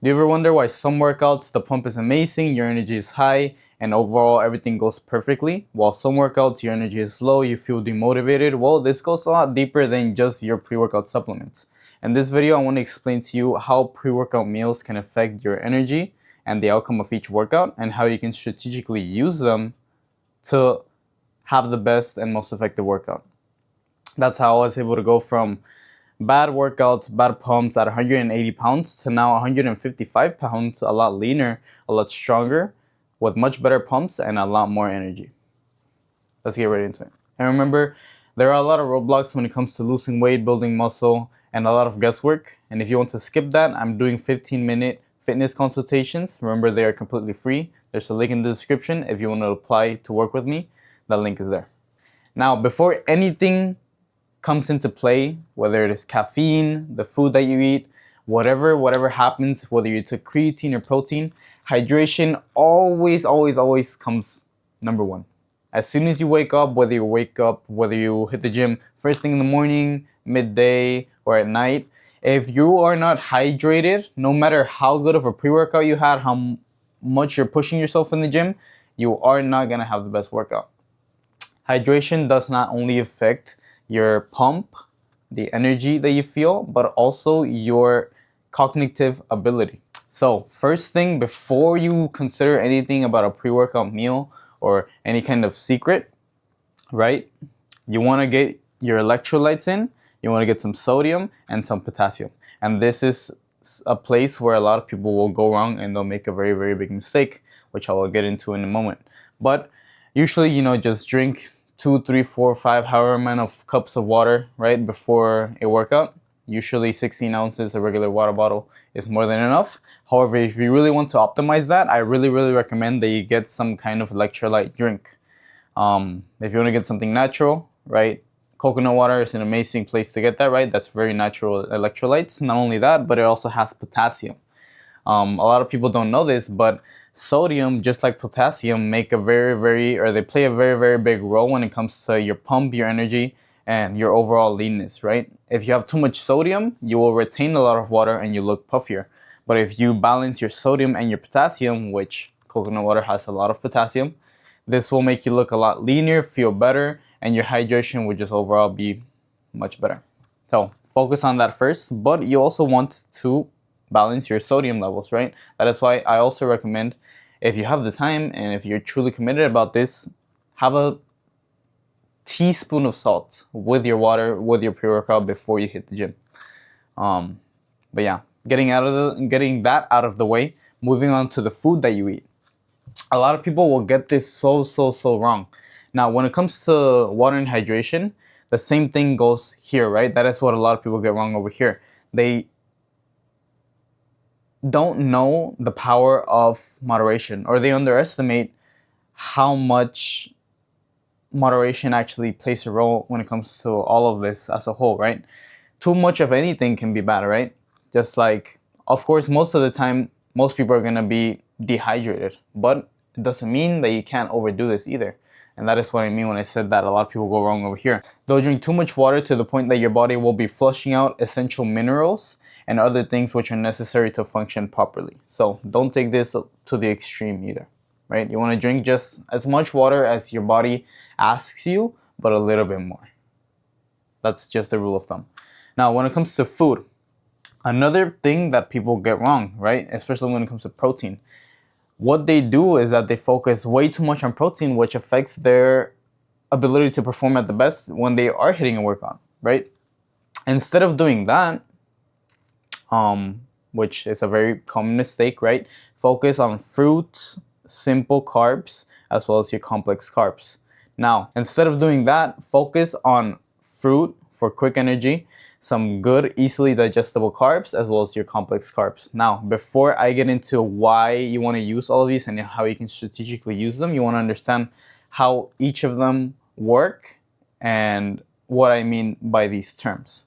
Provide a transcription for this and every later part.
Do you ever wonder why some workouts the pump is amazing, your energy is high, and overall everything goes perfectly, while some workouts your energy is low, you feel demotivated? Well, this goes a lot deeper than just your pre-workout supplements. In this video, I want to explain to you how pre-workout meals can affect your energy and the outcome of each workout, and how you can strategically use them to have the best and most effective workout. That's how I was able to go from bad workouts, bad pumps at 180 pounds to now 155 pounds, a lot leaner, a lot stronger, with much better pumps and a lot more energy. Let's get right into it. And remember, there are a lot of roadblocks when it comes to losing weight, building muscle, and a lot of guesswork. And if you want to skip that, I'm doing 15-minute fitness consultations. Remember, they are completely free. There's a link in the description if you want to apply to work with me. That link is there. Now, before anything comes into play, whether it is caffeine, the food that you eat, whatever happens, whether you took creatine or protein, hydration always comes number one. As soon as you wake up, whether you hit the gym first thing in the morning, midday, or at night, if you are not hydrated, no matter how good of a pre-workout you had, how much you're pushing yourself in the gym, you are not gonna have the best workout. Hydration does not only affect your pump, the energy that you feel, but also your cognitive ability. So first thing, before you consider anything about a pre-workout meal or any kind of secret, right? You want to get your electrolytes in, you want to get some sodium and some potassium. And this is a place where a lot of people will go wrong and they'll make a very big mistake, which I will get into in a moment. But usually, just drink 2, 3, 4, 5, however amount of cups of water, right, before a workout. Usually 16 ounces, a regular water bottle is more than enough. However, if you really want to optimize that, I really recommend that you get some kind of electrolyte drink. If you want to get something natural, right, coconut water is an amazing place to get that, right? That's very natural electrolytes. Not only that, but it also has potassium. A lot of people don't know this, but sodium, just like potassium, they play a very big role when it comes to your pump, your energy, and your overall leanness, right? If you have too much sodium, you will retain a lot of water and you look puffier. But if you balance your sodium and your potassium, which coconut water has a lot of potassium, this will make you look a lot leaner, feel better, and your hydration will just overall be much better. So focus on that first, but you also want to balance your sodium levels, right? That is why I also recommend, if you have the time and if you're truly committed about this, have a teaspoon of salt with your water, with your pre-workout before you hit the gym. But yeah, getting that out of the way, moving on to the food that you eat. A lot of people will get this so wrong. Now, when it comes to water and hydration, the same thing goes here, right? That is what a lot of people get wrong over here. They don't know the power of moderation, or they underestimate how much moderation actually plays a role when it comes to all of this as a whole, right? Too much of anything can be bad, right? Just like, of course, most of the time, most people are going to be dehydrated, but it doesn't mean that you can't overdo this either. And that is what I mean when I said that a lot of people go wrong over here. They'll drink too much water to the point that your body will be flushing out essential minerals and other things which are necessary to function properly. So don't take this to the extreme either, right? You want to drink just as much water as your body asks you, but a little bit more. That's just the rule of thumb. Now, when it comes to food, another thing that people get wrong, right? Especially when it comes to protein. What they do is that they focus way too much on protein, which affects their ability to perform at the best when they are hitting a workout, right? Instead of doing that, which is a very common mistake, right? Focus on fruits, simple carbs, as well as your complex carbs. Now, instead of doing that, focus on fruit for quick energy, some good, easily digestible carbs, as well as your complex carbs. Now, before I get into why you want to use all of these and how you can strategically use them, you want to understand how each of them work and what I mean by these terms.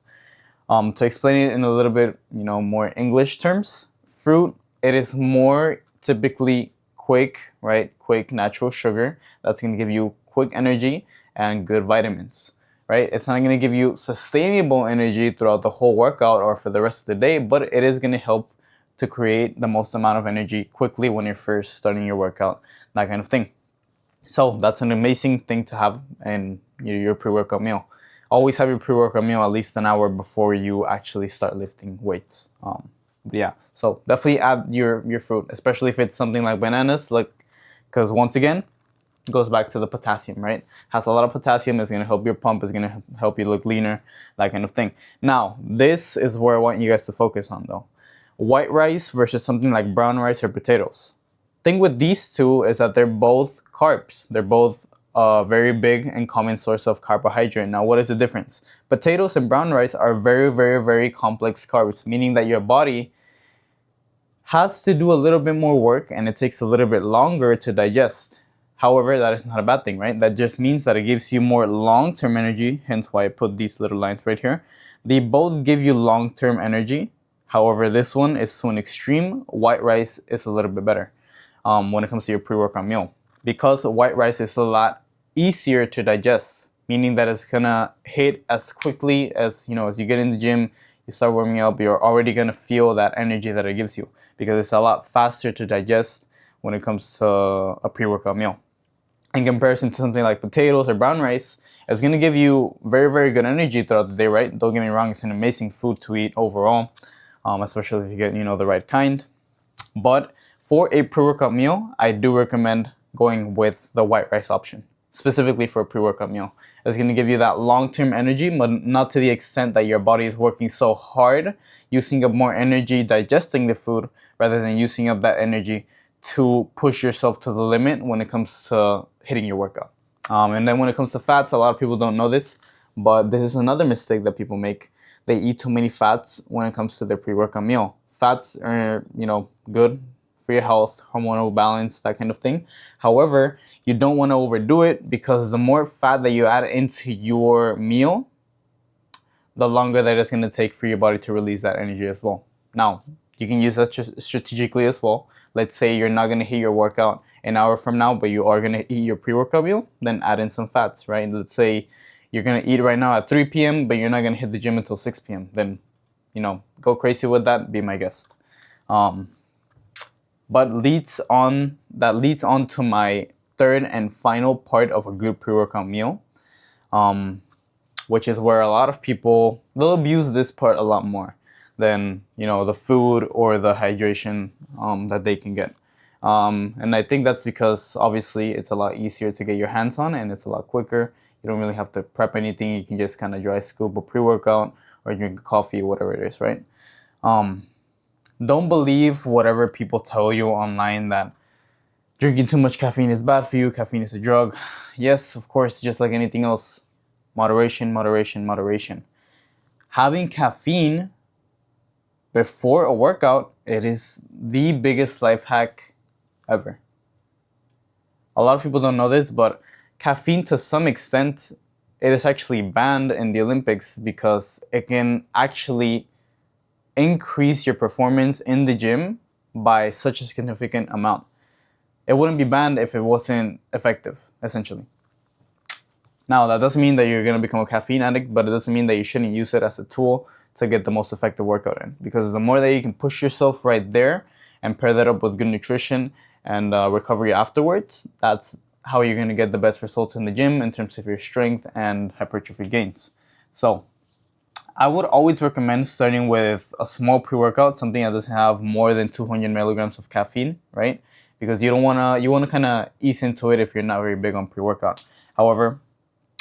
To explain it in a little bit, more English terms, fruit, it is more typically quick, right? Quick natural sugar that's going to give you quick energy and good vitamins. Right? It's not going to give you sustainable energy throughout the whole workout or for the rest of the day, but it is going to help to create the most amount of energy quickly when you're first starting your workout, that kind of thing. So that's an amazing thing to have in your pre-workout meal. Always have your pre-workout meal at least an hour before you actually start lifting weights. Yeah, so definitely add your fruit, especially if it's something like bananas, like, because once again, it goes back to the potassium, right? Has a lot of potassium, is going to help your pump, is going to help you look leaner, that kind of thing. Now, this is where I want you guys to focus on though. White rice versus something like brown rice or potatoes. Thing with these two is that they're both carbs. They're both a very big and common source of carbohydrate. Now, what is the difference? Potatoes and brown rice are very, very, very complex carbs, meaning that your body has to do a little bit more work and it takes a little bit longer to digest. However, that is not a bad thing, right? That just means that it gives you more long-term energy, hence why I put these little lines right here. They both give you long-term energy. However, this one is to an extreme. White rice is a little bit better when it comes to your pre-workout meal, because white rice is a lot easier to digest, meaning that it's gonna hit as quickly as, as you get in the gym, you start warming up, you're already gonna feel that energy that it gives you, because it's a lot faster to digest when it comes to a pre-workout meal. In comparison to something like potatoes or brown rice, it's going to give you very, very good energy throughout the day, right? Don't get me wrong, it's an amazing food to eat overall, especially if you get, the right kind. But for a pre-workout meal, I do recommend going with the white rice option, specifically for a pre-workout meal. It's going to give you that long-term energy, but not to the extent that your body is working so hard, using up more energy digesting the food, rather than using up that energy to push yourself to the limit when it comes to hitting your workout. And then when it comes to fats, a lot of people don't know this, but this is another mistake that people make. They eat too many fats when it comes to their pre-workout meal. Fats are, good for your health, hormonal balance, that kind of thing. However, you don't want to overdo it, because the more fat that you add into your meal, the longer that it's going to take for your body to release that energy as well. Now, you can use that strategically as well. Let's say you're not going to hit your workout an hour from now, but you are going to eat your pre-workout meal, then add in some fats, right? Let's say you're going to eat right now at 3 p.m., but you're not going to hit the gym until 6 p.m. Then, go crazy with that, be my guest. But leads on to my third and final part of a good pre-workout meal, which is where a lot of people, they'll abuse this part a lot more than the food or the hydration that they can get. And I think that's because obviously it's a lot easier to get your hands on, and it's a lot quicker. You don't really have to prep anything. You can just kind of dry scoop a pre-workout or drink coffee, whatever it is, right? Don't believe whatever people tell you online that drinking too much caffeine is bad for you. Caffeine is a drug. Yes, of course, just like anything else. Moderation, moderation, moderation. Having caffeine before a workout, it is the biggest life hack ever. A lot of people don't know this, but caffeine, to some extent, it is actually banned in the Olympics because it can actually increase your performance in the gym by such a significant amount. It wouldn't be banned if it wasn't effective, essentially. Now, that doesn't mean that you're going to become a caffeine addict, but it doesn't mean that you shouldn't use it as a tool to get the most effective workout in. Because the more that you can push yourself right there and pair that up with good nutrition and recovery afterwards, that's how you're going to get the best results in the gym in terms of your strength and hypertrophy gains. So I would always recommend starting with a small pre-workout, something that doesn't have more than 200 milligrams of caffeine, right? Because you want to kind of ease into it if you're not very big on pre-workout. However,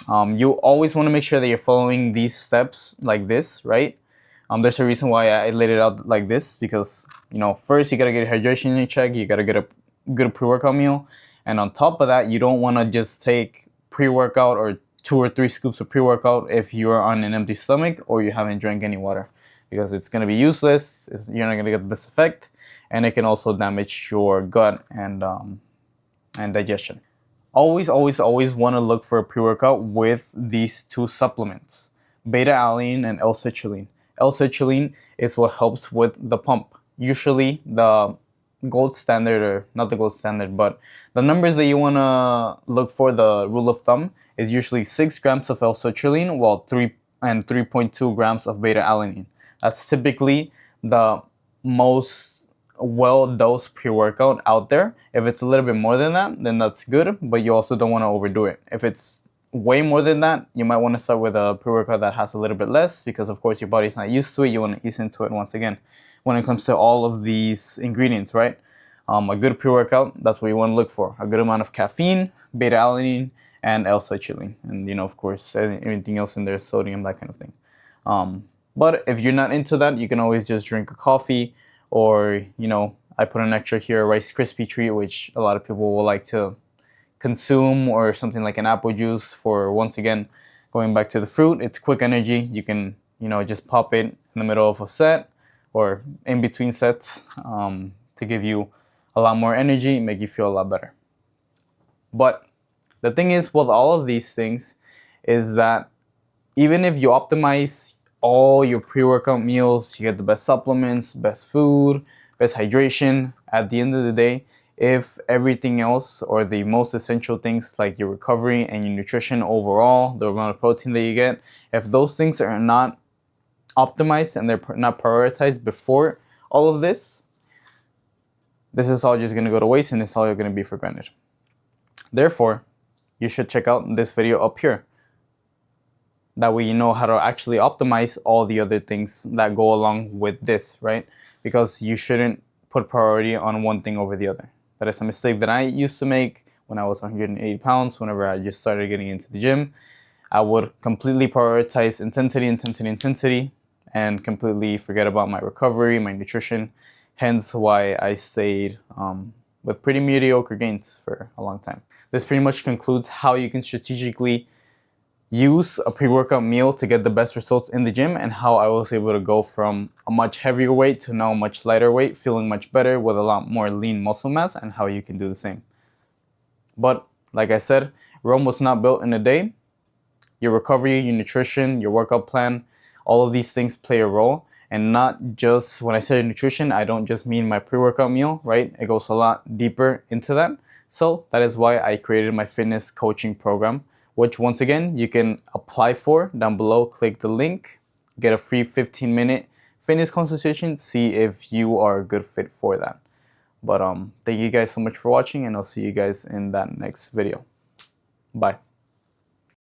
you always want to make sure that you're following these steps like this, right? There's a reason why I laid it out like this, because, first you got to get your hydration in check, you got to get a good pre-workout meal, and on top of that, you don't want to just take pre-workout or 2 or 3 scoops of pre-workout if you're on an empty stomach or you haven't drank any water, because it's going to be useless, you're not going to get the best effect, and it can also damage your gut and digestion. Always, always, always want to look for a pre-workout with these 2 supplements, beta-alanine and L-citrulline. L-citrulline is what helps with the pump. Usually the gold standard, or not the gold standard, but the numbers that you want to look for, the rule of thumb, is usually 6 grams of L-citrulline while 3.2 grams of beta-alanine. That's typically the most well-dosed pre-workout out there. If it's a little bit more than that, then that's good, but you also don't want to overdo it. If it's way more than that, you might want to start with a pre-workout that has a little bit less, because of course your body's not used to it. You want to ease into it once again when it comes to all of these ingredients, right? A good pre-workout, that's what you want to look for. A good amount of caffeine, beta-alanine, and L-citrulline. And, of course, anything else in there, sodium, that kind of thing. But if you're not into that, you can always just drink a coffee, or, I put an extra here, a Rice Krispie treat, which a lot of people will like to consume, or something like an apple juice for, once again, going back to the fruit. It's quick energy. You can, just pop it in the middle of a set or in between sets to give you a lot more energy, make you feel a lot better. But the thing is with all of these things is that even if you optimize all your pre-workout meals, you get the best supplements, best food, best hydration, at the end of the day, if everything else, or the most essential things like your recovery and your nutrition overall, the amount of protein that you get, if those things are not optimized and they're not prioritized before all of this is all just going to go to waste, and it's all going to be for granted. Therefore, you should check out this video up here. That way you know how to actually optimize all the other things that go along with this, right? Because you shouldn't put priority on one thing over the other. That is a mistake that I used to make when I was 180 pounds. Whenever I just started getting into the gym, I would completely prioritize intensity, and completely forget about my recovery, my nutrition. Hence why I stayed with pretty mediocre gains for a long time. This pretty much concludes how you can strategically use a pre-workout meal to get the best results in the gym, and how I was able to go from a much heavier weight to now a much lighter weight, feeling much better with a lot more lean muscle mass, and how you can do the same. But like I said, Rome was not built in a day. Your recovery, your nutrition, your workout plan, all of these things play a role. And not just, when I say nutrition, I don't just mean my pre-workout meal, right? It goes a lot deeper into that. So that is why I created my fitness coaching program, which once again, you can apply for down below. Click the link, get a free 15-minute fitness consultation, see if you are a good fit for that. But thank you guys so much for watching, and I'll see you guys in that next video. Bye.